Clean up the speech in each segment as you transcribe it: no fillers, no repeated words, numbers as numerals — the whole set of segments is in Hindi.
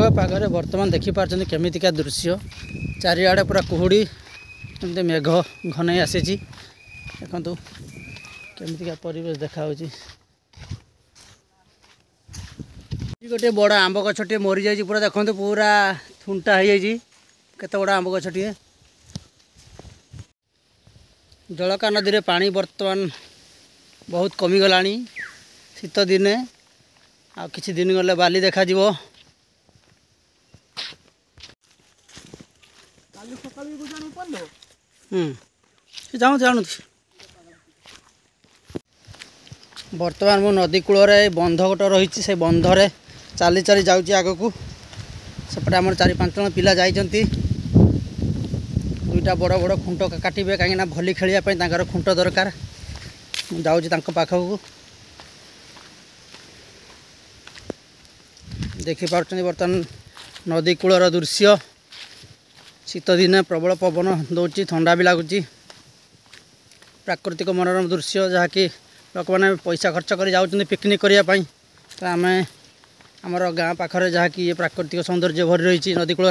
मेघुआ पागरे बर्तमान देखिपार केमितिका दृश्य चारिआडे पूरा कुहुड़ी एमती मेघ घनई आसी देखु केमितिका परिवेश देखा गोटे बड़ आंब गछटे मरी जाइए पूरा देखते पूरा थुंटा हो जाइए केते बड़ आंब गछटे जलका नदी रे पानी बर्तमान बहुत कमिगला शीत दिने आ किछि दिन गले बाली देखा जीवो जाऊँ जानू बर्तमान मो नदी कूल बंध गोटे रही से बंधरे चली चली जाऊँगी आग को सेपटे आम 4-5 जन पिला जाइछंती दुईटा बड़ बड़ खुंट काटे कहीं भली खेलने खुंट दरकार जाऊँगी पाखक देखिपार बर्तमान नदी कूलर दृश्य शीत दिन प्रबल पवन दौर ठंडा भी लगुच प्राकृतिक मनोरम दृश्य जहाँकि लोक मैंने पैसा खर्च कर जाऊँ पिकनिक करने तो आम आमर गाँ पाखरे जहाँकि ये प्राकृतिक सौंदर्य भरी रही नदी कूल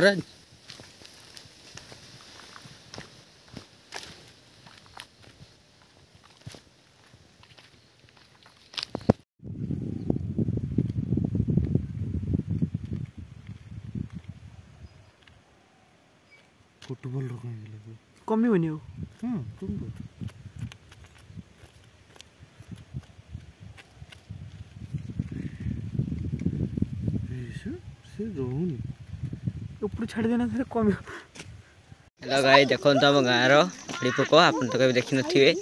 फुटबॉल कमी होनी हो ऊपर छाड़ देना फिर कमी हेलो गाइस देखो आम गाँव रो पोक आप तो कभी देखी नथिबे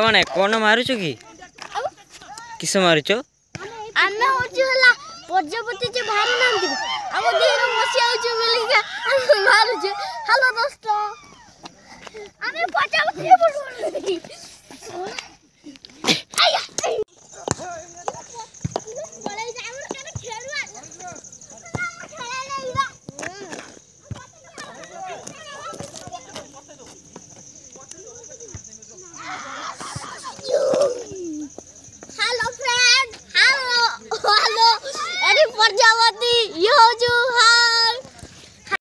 मैंने कौन मारुच कि किस मारुच आमे होछु हला प्रजापति जे भारी नांदी हम देर मसिया होछु बोलिका मारुछ हेलो दोस्तों आमे प्रजापति बोलबो आया बोले जामर कने खेलवा खेला लेबा हेलो फ्रेंड हेलो हेलो अरे प्रजापति ये हो जो हाँ